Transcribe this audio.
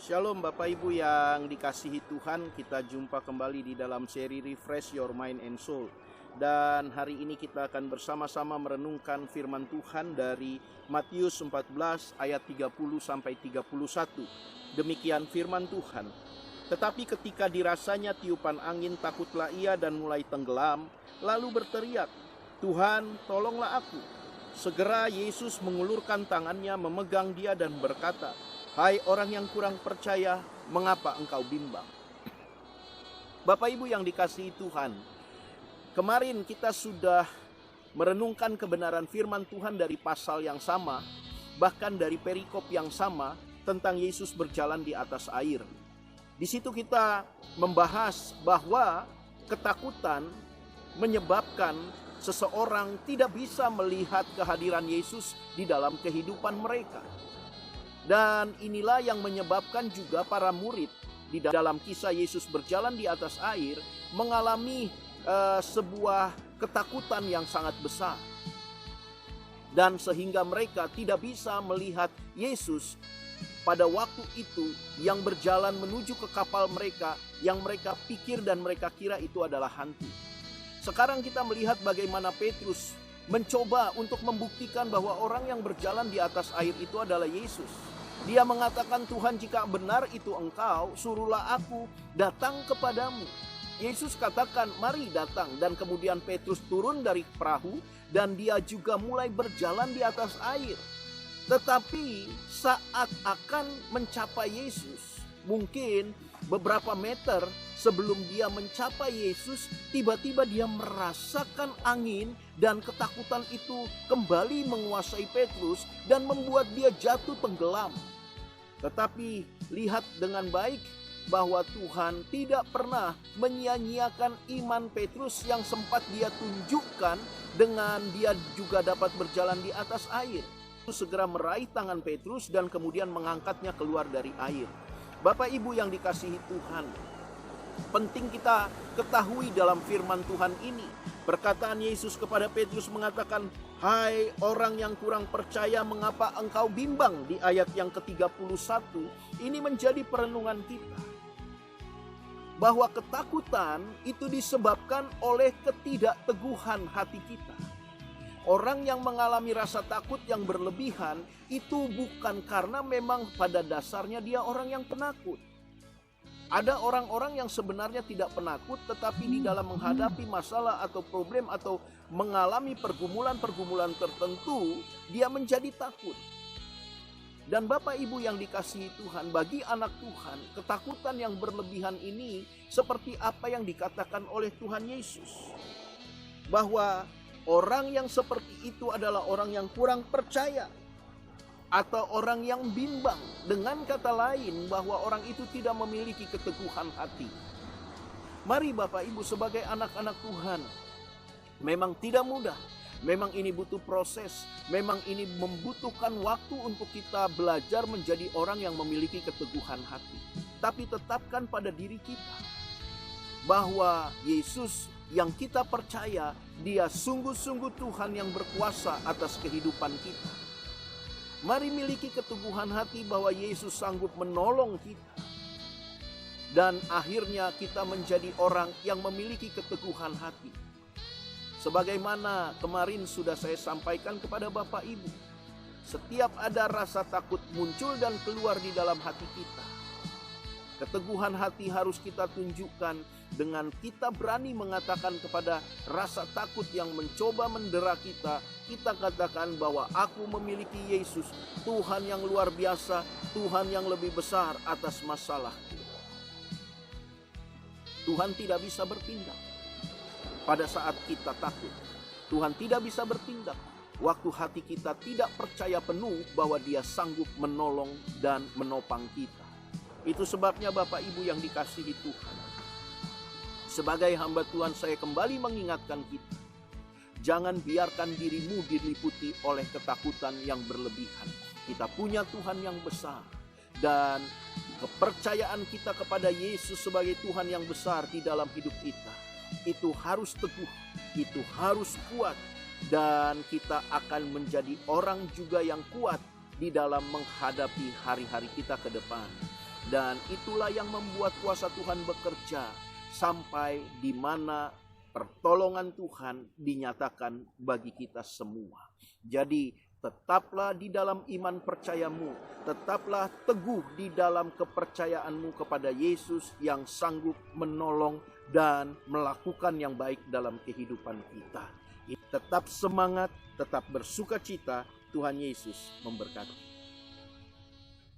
Shalom Bapak Ibu yang dikasihi Tuhan, kita jumpa kembali di dalam seri Refresh Your Mind and Soul. Dan hari ini kita akan bersama-sama merenungkan firman Tuhan dari Matius 14 ayat 30 sampai 31. Demikian firman Tuhan. Tetapi ketika dirasanya tiupan angin, takutlah ia dan mulai tenggelam, lalu berteriak, "Tuhan, tolonglah aku." Segera Yesus mengulurkan tangannya, memegang dia dan berkata, "Hai orang yang kurang percaya, mengapa engkau bimbang?" Bapak Ibu yang dikasihi Tuhan, kemarin kita sudah merenungkan kebenaran firman Tuhan dari pasal yang sama, bahkan dari perikop yang sama tentang Yesus berjalan di atas air. Di situ kita membahas bahwa ketakutan menyebabkan seseorang tidak bisa melihat kehadiran Yesus di dalam kehidupan mereka. Dan inilah yang menyebabkan juga para murid di dalam kisah Yesus berjalan di atas air mengalami sebuah ketakutan yang sangat besar. Dan sehingga mereka tidak bisa melihat Yesus pada waktu itu yang berjalan menuju ke kapal mereka, yang mereka pikir dan mereka kira itu adalah hantu. Sekarang kita melihat bagaimana Petrus mencoba untuk membuktikan bahwa orang yang berjalan di atas air itu adalah Yesus. Dia mengatakan, "Tuhan, jika benar itu engkau, suruhlah aku datang kepadamu." Yesus katakan, "Mari datang." Dan kemudian Petrus turun dari perahu dan dia juga mulai berjalan di atas air. Tetapi saat akan mencapai Yesus, mungkin beberapa meter sebelum dia mencapai Yesus, tiba-tiba dia merasakan angin dan ketakutan itu kembali menguasai Petrus dan membuat dia jatuh tenggelam. Tetapi lihat dengan baik bahwa Tuhan tidak pernah menyia-nyiakan iman Petrus yang sempat dia tunjukkan dengan dia juga dapat berjalan di atas air. Yesus segera meraih tangan Petrus dan kemudian mengangkatnya keluar dari air. Bapak Ibu yang dikasihi Tuhan, penting kita ketahui dalam firman Tuhan ini. Perkataan Yesus kepada Petrus mengatakan, "Hai orang yang kurang percaya, mengapa engkau bimbang?" Di ayat yang ke-31 ini menjadi perenungan kita. Bahwa ketakutan itu disebabkan oleh ketidakteguhan hati kita. Orang yang mengalami rasa takut yang berlebihan itu bukan karena memang pada dasarnya dia orang yang penakut. Ada orang-orang yang sebenarnya tidak penakut, tetapi di dalam menghadapi masalah atau problem atau mengalami pergumulan-pergumulan tertentu, dia menjadi takut. Dan Bapak Ibu yang dikasihi Tuhan, bagi anak Tuhan, ketakutan yang berlebihan ini seperti apa yang dikatakan oleh Tuhan Yesus. Bahwa orang yang seperti itu adalah orang yang kurang percaya. Atau orang yang bimbang. Dengan kata lain bahwa orang itu tidak memiliki keteguhan hati. Mari Bapak Ibu sebagai anak-anak Tuhan, memang tidak mudah. Memang ini butuh proses. Memang ini membutuhkan waktu untuk kita belajar menjadi orang yang memiliki keteguhan hati. Tapi tetapkan pada diri kita bahwa Yesus yang kita percaya, dia sungguh-sungguh Tuhan yang berkuasa atas kehidupan kita. Mari miliki keteguhan hati bahwa Yesus sanggup menolong kita. Dan akhirnya kita menjadi orang yang memiliki keteguhan hati. Sebagaimana kemarin sudah saya sampaikan kepada Bapak Ibu. Setiap ada rasa takut muncul dan keluar di dalam hati kita. Keteguhan hati harus kita tunjukkan dengan kita berani mengatakan kepada rasa takut yang mencoba mendera kita. Kita katakan bahwa aku memiliki Yesus, Tuhan yang luar biasa, Tuhan yang lebih besar atas masalah. Tuhan tidak bisa bertindak pada saat kita takut. Tuhan tidak bisa bertindak waktu hati kita tidak percaya penuh bahwa Dia sanggup menolong dan menopang kita. Itu sebabnya Bapak Ibu yang dikasihi Tuhan, sebagai hamba Tuhan saya kembali mengingatkan kita. Jangan biarkan dirimu diliputi oleh ketakutan yang berlebihan. Kita punya Tuhan yang besar. Dan kepercayaan kita kepada Yesus sebagai Tuhan yang besar di dalam hidup kita, itu harus teguh, itu harus kuat. Dan kita akan menjadi orang juga yang kuat di dalam menghadapi hari-hari kita ke depan. Dan itulah yang membuat kuasa Tuhan bekerja sampai di mana pertolongan Tuhan dinyatakan bagi kita semua. Jadi tetaplah di dalam iman percayamu, tetaplah teguh di dalam kepercayaanmu kepada Yesus yang sanggup menolong dan melakukan yang baik dalam kehidupan kita. Tetap semangat, tetap bersukacita. Tuhan Yesus memberkati.